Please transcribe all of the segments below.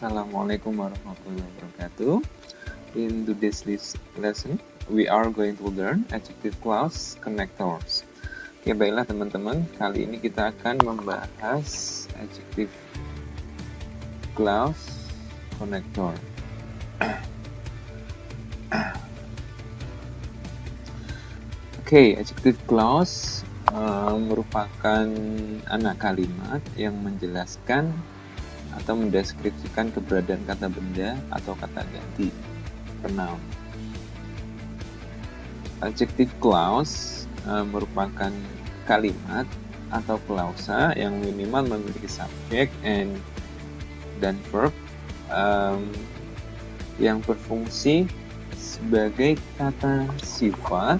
Assalamualaikum warahmatullahi wabarakatuh. In today's lesson, we are going to learn adjective clause connectors. Oke, baiklah teman-teman, kali ini kita akan membahas adjective clause connector. Oke, adjective clause merupakan anak kalimat yang menjelaskan atau mendeskripsikan keberadaan kata benda atau kata ganti pronoun. Adjective clause merupakan kalimat atau klausa yang minimal memiliki subjek dan verb yang berfungsi sebagai kata sifat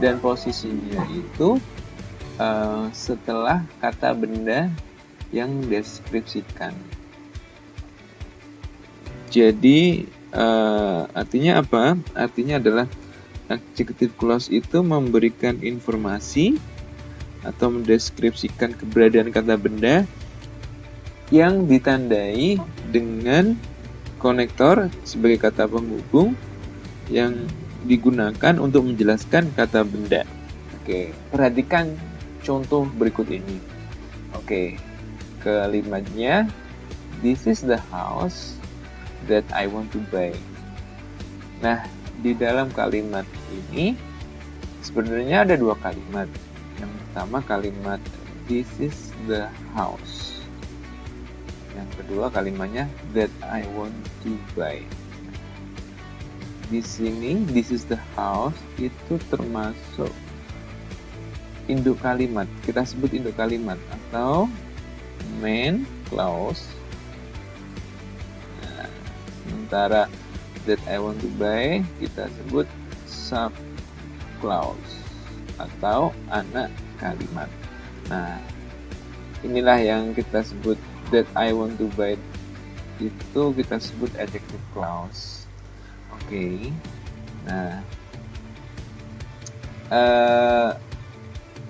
dan posisinya itu setelah kata benda yang mendeskripsikan. Jadi artinya apa? Artinya adalah adjective clause itu memberikan informasi atau mendeskripsikan keberadaan kata benda yang ditandai dengan konektor sebagai kata penghubung yang digunakan untuk menjelaskan kata benda. Oke, perhatikan contoh berikut ini. Oke, kalimatnya, this is the house that I want to buy. Nah, di dalam kalimat ini sebenarnya ada dua kalimat. Yang pertama kalimat this is the house. Yang kedua kalimatnya that I want to buy. Di sini this is the house itu termasuk induk kalimat. Kita sebut induk kalimat atau main clause. Nah, sementara that I want to buy kita sebut sub clause atau anak kalimat. Nah, inilah yang kita sebut that I want to buy itu kita sebut adjective clause. Oke. Nah,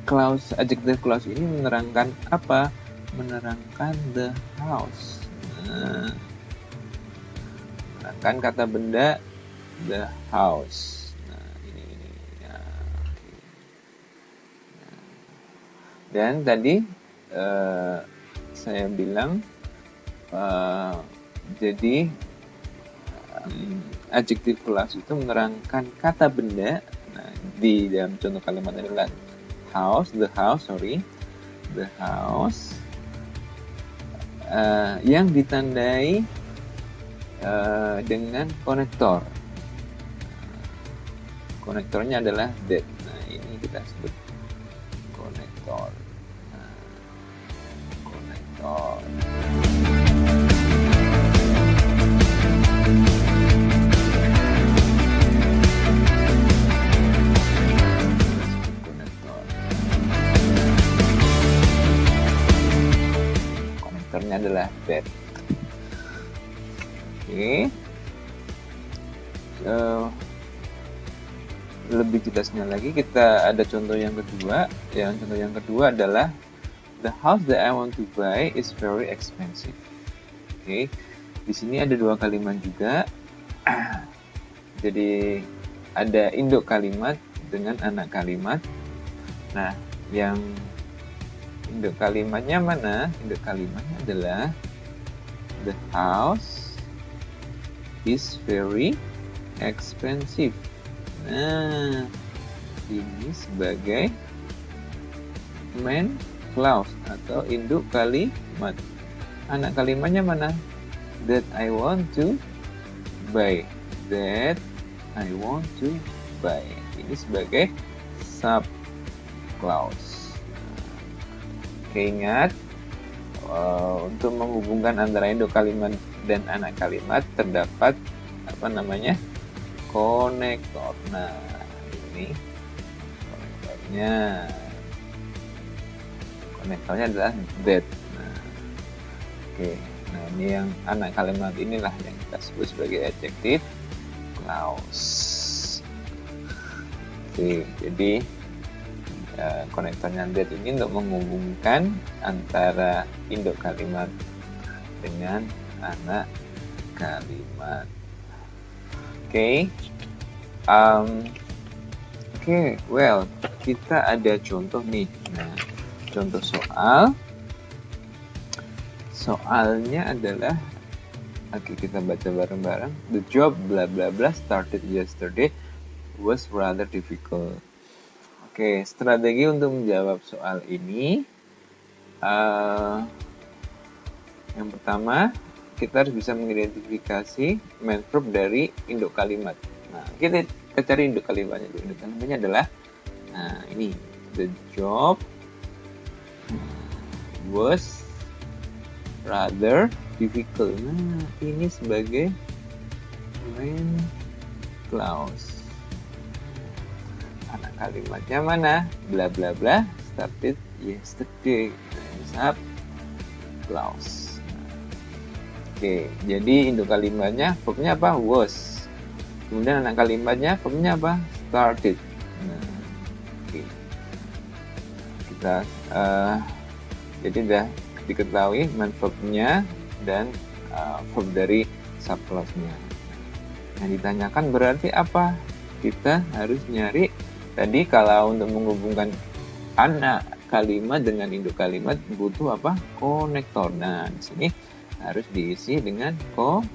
clause adjective clause ini menerangkan apa? Menerangkan the house. Menerangkan kata benda the house. Nah, ini. Ya, okay. Dan tadi saya bilang jadi adjective clause itu menerangkan kata benda. Nah, di dalam contoh kalimat adalah the house yang ditandai dengan konektor. Konektornya adalah that. Nah, ini kita sebut konektor. Konektor. Konektornya adalah that. Oke. Lebih jelasnya lagi kita ada contoh yang kedua. Contoh yang kedua adalah the house that I want to buy is very expensive. Oke. Di sini ada dua kalimat juga. Jadi ada induk kalimat dengan anak kalimat. Nah, yang induk kalimatnya mana? Induk kalimatnya adalah the house is very expensive. Nah, ini sebagai main clause atau induk kalimat. Anak kalimatnya mana? That I want to buy. That I want to buy. Ini sebagai sub clause. Oke, ingat untuk menghubungkan antara induk kalimat dan anak kalimat terdapat konektor. Nah, ini konektornya adalah that. Nah, oke. Nah, ini yang anak kalimat inilah yang kita sebut sebagai adjective clause. Oke, jadi konektornya that ini untuk menghubungkan antara induk kalimat dengan anak kalimat. Oke. Well, kita ada contoh nih. Nah, contoh soalnya adalah, kita baca bareng-bareng. The job bla bla bla started yesterday was rather difficult. Strategi untuk menjawab soal ini, yang pertama, kita harus bisa mengidentifikasi main verb dari induk kalimat. Nah, kita cari induk kalimatnya dulu. Induk kalimatnya adalah, ini, the job was rather difficult. Nah, ini sebagai main clause. Anak kalimatnya mana? Bla bla bla started yesterday. Sub clause. Jadi induk kalimatnya verbnya apa? Was. Kemudian anak kalimatnya verbnya apa? Started. Nah, kita jadi udah diketahui main verbnya dan verb dari subclause-nya. Yang ditanyakan berarti apa? Kita harus nyari tadi, kalau untuk menghubungkan anak kalimat dengan induk kalimat butuh apa? Konektor. Nah, di sini harus diisi dengan konektor.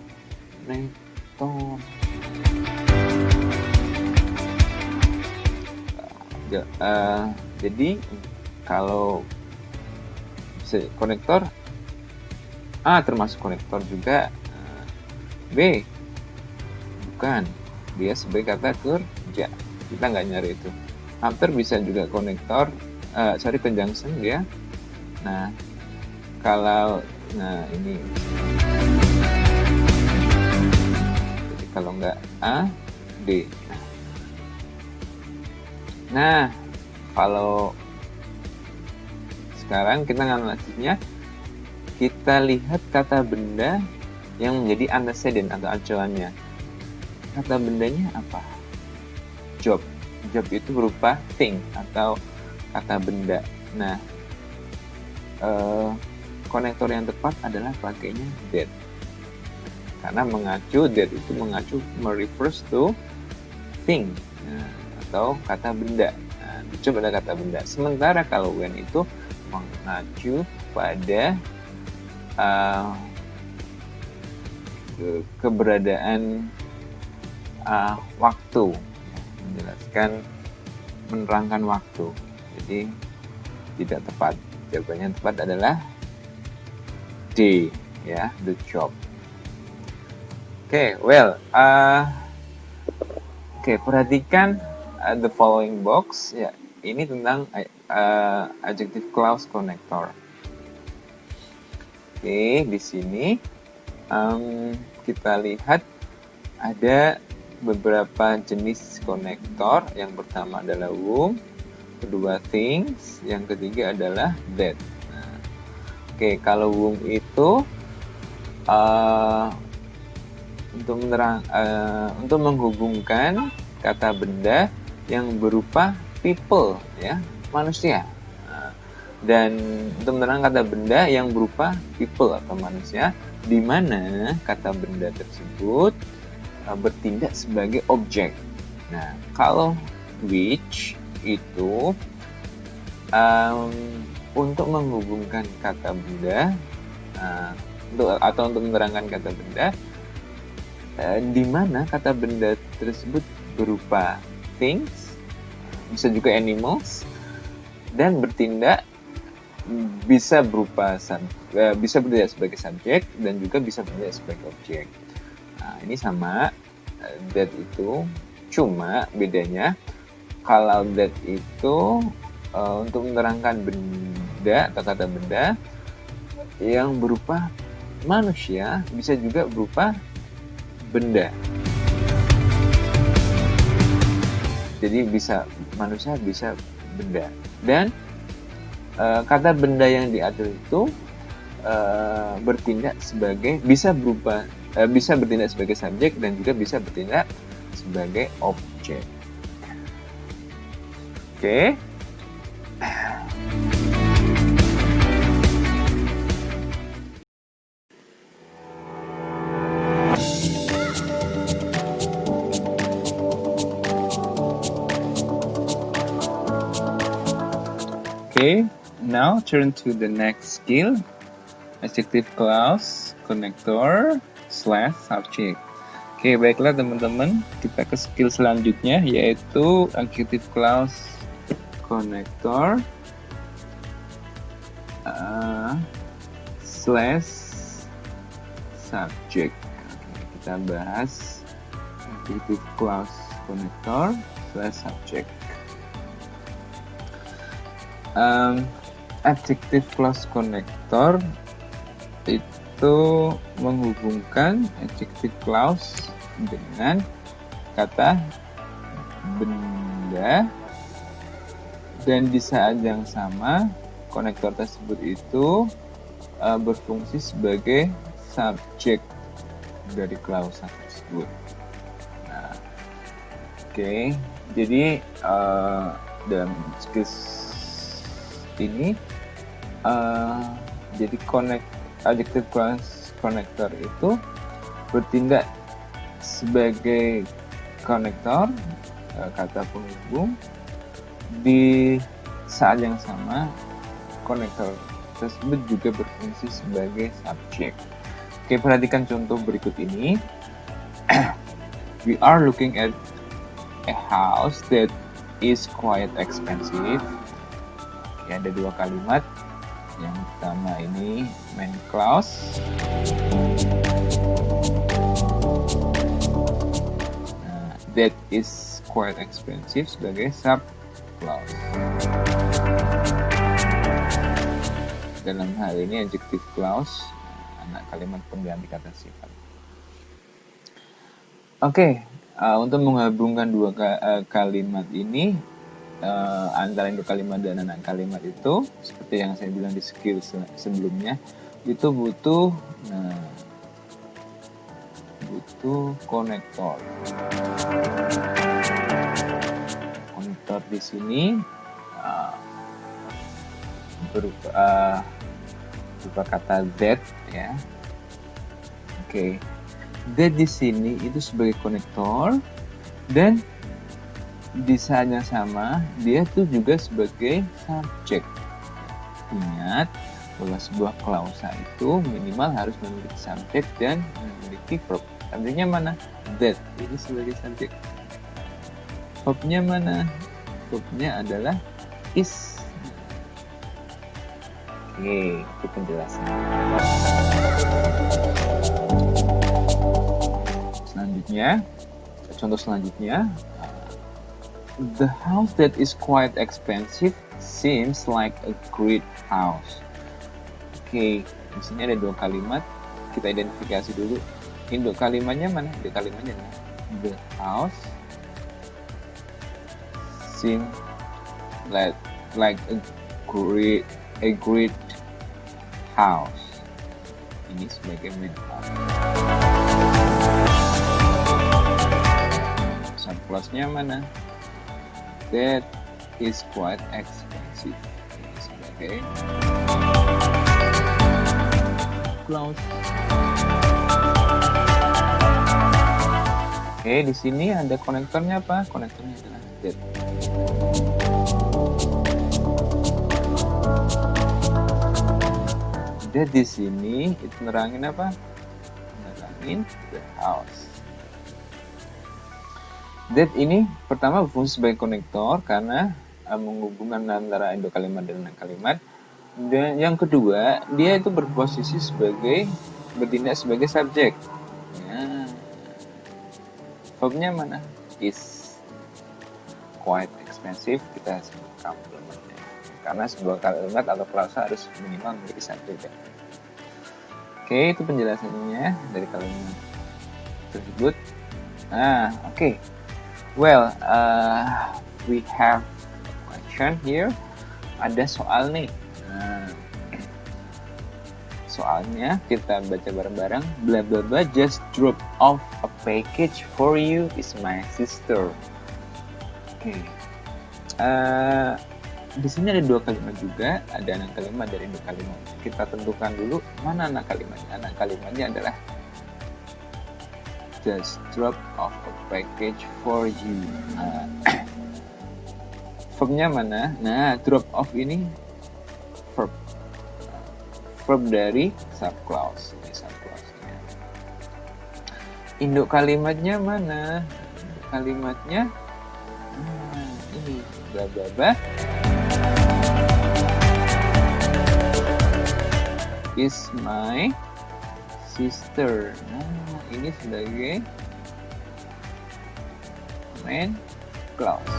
Jadi kalau konektor A termasuk konektor juga, B bukan, dia sebagai kata kerja, kita nggak nyari itu. After bisa juga konektor, conjunction dia. Nah, kalau ini, jadi kalau nggak A, D. Nah, kalau sekarang kita analisisnya, kita lihat kata benda yang menjadi antecedent atau acuannya. Kata bendanya apa? Job. Job itu berupa thing atau kata benda. Nah, konektor yang tepat adalah pakainya that. Karena that itu mengacu refers to thing, atau kata benda. Job adalah kata benda. Sementara kalau when itu mengacu pada keberadaan waktu, menjelaskan, menerangkan waktu. Jadi tidak tepat. Jawabannya yang tepat adalah D, ya, the job. Perhatikan the following box, ya. Ini tentang adjective clause connector. Di sini kita lihat ada beberapa jenis konektor. Yang pertama adalah whom, kedua things, yang ketiga adalah that. Kalau whom itu untuk menghubungkan kata benda yang berupa people, ya, manusia. Dan untuk menerangkan kata benda yang berupa people atau manusia, di mana kata benda tersebut bertindak sebagai objek. Nah, kalau which itu untuk menghubungkan kata benda atau untuk menerangkan kata benda di mana kata benda tersebut berupa things, bisa juga animals, dan bertindak bisa bertindak sebagai subjek dan juga bisa bertindak sebagai objek. Nah, ini sama that itu, cuma bedanya kalau that itu untuk menerangkan benda atau kata benda yang berupa manusia, bisa juga berupa benda. Jadi bisa manusia, bisa benda. Dan kata benda yang diatur itu bertindak sebagai, bisa bertindak sebagai subjek dan juga bisa bertindak sebagai objek. Okay, now turn to the next skill. Adjective clause connector slash subject. Oke, baiklah teman-teman, kita ke skill selanjutnya yaitu adjective clause connector slash subject. Oke, kita bahas adjective clause connector slash subject. Adjective clause connector itu menghubungkan adjective clause dengan kata benda, dan di saat yang sama konektor tersebut itu berfungsi sebagai subjek dari klausa tersebut. Nah, oke, jadi dalam skill ini jadi adjective clause connector itu bertindak sebagai konektor, kata penghubung. Di saat yang sama konektor tersebut juga berfungsi sebagai subjek. Oke, perhatikan contoh berikut ini. We are looking at a house that is quite expensive. Oke, ada dua kalimat. Yang pertama ini main clause. Nah, that is quite expensive sebagai sub clause. Dalam hal ini adjective clause, anak kalimat pengganti kata sifat. Oke, untuk menggabungkan dua kalimat ini, antara induk kalimat dan anak kalimat itu, seperti yang saya bilang di skill sebelumnya, itu butuh konektor. Konektor di sini berupa kata that, ya. Oke, that di sini itu sebagai konektor, dan di saat yang sama dia tuh juga sebagai subjek. Ingat bahwa sebuah klausa itu minimal harus memiliki subjek dan memiliki verb. Subjeknya mana? That, ini sebagai subjek. Verbnya mana? Verbnya adalah is. Oke, itu penjelasan. Selanjutnya, contoh selanjutnya. The house that is quite expensive seems like a great house. Oke, di sini ada dua kalimat. Kita identifikasi dulu. Induk kalimatnya mana? Induk kalimatnya adalah the house seems like a great house. Ini sebagai main house. Subclause-nya mana? That is quite expensive. Ini sebagai clause. Oke, di sini ada konektornya apa? Konektornya adalah that. That di sini itu nerangin apa? Nerangin the house. That ini pertama berfungsi sebagai konektor karena menghubungkan antara induk kalimat dan anak kalimat. Dan yang kedua, dia itu berposisi bertindak sebagai subjek. Ya. Verbnya mana? Is. Quite expensive, kita sebut complementnya. Karena sebuah kalimat atau klausa harus minimal memiliki subjek. Oke, itu penjelasannya dari kalimat tersebut. Nah, oke. Well, we have a question here. Ada soal nih. Nah, soalnya kita baca bareng-bareng. Blah blah blah just drop off a package for you is my sister. Oke. Di sini ada dua kalimat juga. Ada anak kalimat dari induk kalimat. Kita tentukan dulu mana anak kalimatnya. Anak kalimatnya adalah just drop off a package for you. Verbnya mana? Nah, drop off ini verb dari subclause. Ini subclause-nya. Induk kalimatnya mana? Induk kalimatnya ini bla bla bla is my sister. Nah, ini sebagai main clause.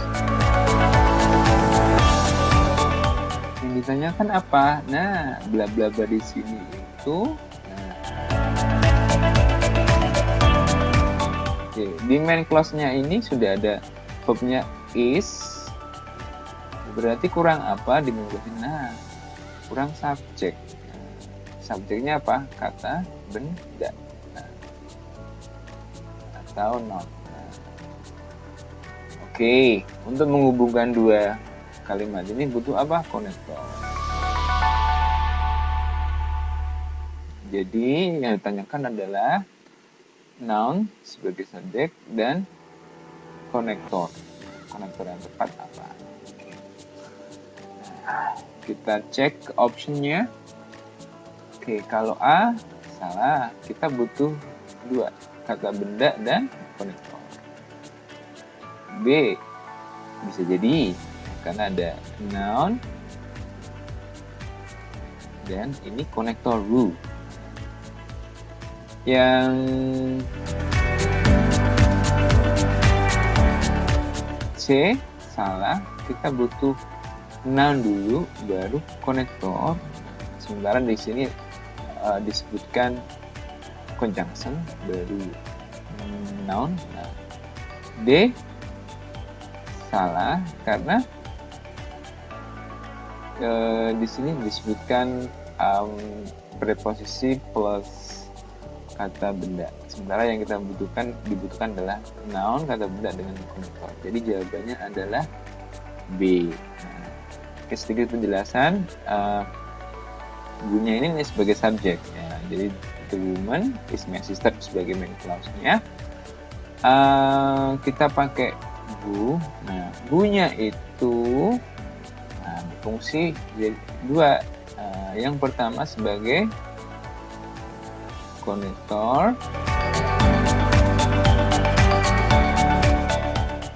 Yang ditanyakan apa? Nah, bla bla bla di sini itu. Nah. Oke, di main clause-nya ini sudah ada verbnya is. Berarti kurang apa di main clause? Nah, kurang subjek. Nah, subjeknya apa? Kata benda. Nah, atau noun. Nah. Oke, untuk menghubungkan dua kalimat ini butuh apa? Konektor. Jadi yang ditanyakan adalah noun sebagai subjek dan konektor. Konektor yang tepat apa? Oke. Nah, kita cek optionnya. Oke, kalau A salah, kita butuh dua, kata benda dan konektor. B bisa jadi karena ada noun dan ini konektor ru. Yang C salah, kita butuh noun dulu baru konektor. Sementara di sini disebutkan conjunction baru noun. Nah, D salah karena di sini disebutkan preposisi plus kata benda. Sementara yang kita dibutuhkan adalah noun, kata benda dengan konektor. Jadi jawabannya adalah B. Nah, sedikit penjelasan. Ibunya ini sebagai subjek. Ya. Jadi the woman is my sister sebagai main clause-nya. Kita pakai bu. Nah, bunya itu berfungsi dua. Yang pertama sebagai konektor.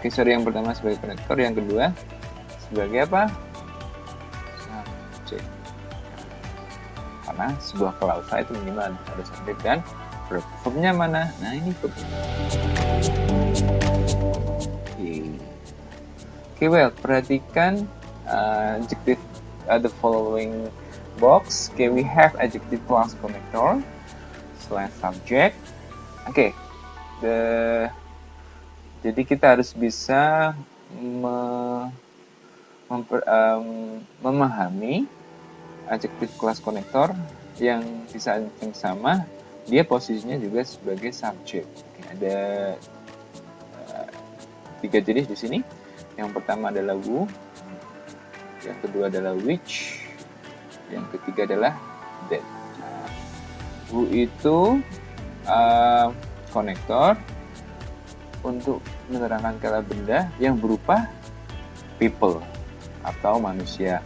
Yang pertama sebagai konektor, yang kedua sebagai apa? Subjek. Karena sebuah klausa itu minimal ada subjek dan verb. Verbnya mana? Nah, ini verbnya. Oke, well, perhatikan adjective the following box. Okay, we have adjective plus connector slash subject. Oke, jadi kita harus bisa memahami adjective class connector yang di saat yang sama dia posisinya juga sebagai subjek. Oke, ada 3 jenis di sini. Yang pertama adalah who, yang kedua adalah which, yang ketiga adalah that. Nah, who itu konektor untuk menerangkan kata benda yang berupa people atau manusia,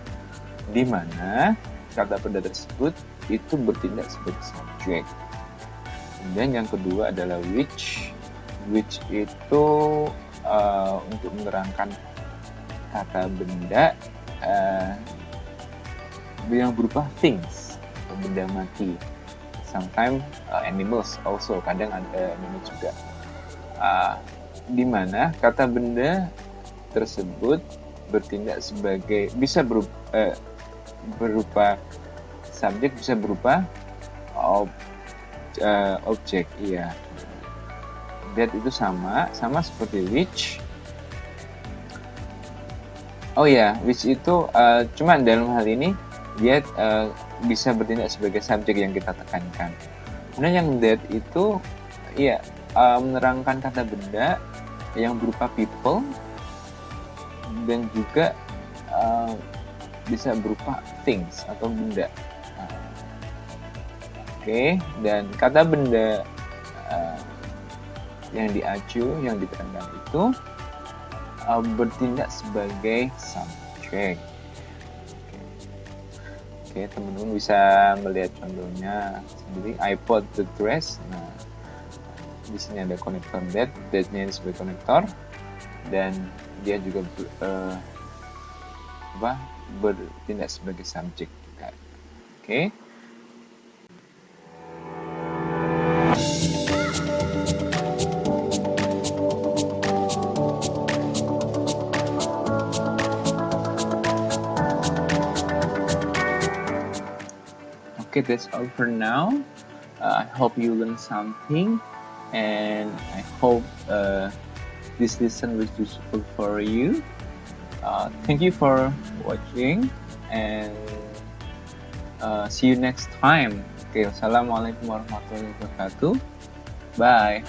di mana kata benda tersebut itu bertindak sebagai subjek. Kemudian yang kedua adalah which itu untuk menerangkan kata benda yang berupa things atau benda mati. Sometimes animals also, kadang ada animal juga. Di mana kata benda tersebut bertindak sebagai bisa berupa subjek, bisa berupa objek. Iya. That itu sama seperti which. Oh ya, which itu cuma dalam hal ini dia bisa bertindak sebagai subjek yang kita tekankan. Kemudian yang that itu ya menerangkan kata benda yang berupa people dan juga bisa berupa things atau benda. Oke, dan kata benda yang diacu, yang diterangkan itu bertindak sebagai subjek. Oke, Oke, teman-teman bisa melihat contohnya sendiri. iPod the dress. Nah, di sini ada konektor that-nya sebagai konektor, dan dia juga bertindak sebagai subjek juga. Oke. Okay, that's all for now. I hope you learned something, and I hope this lesson was useful for you. Thank you for watching, and see you next time. Okay, wassalamualaikum warahmatullahi wabarakatuh. Bye.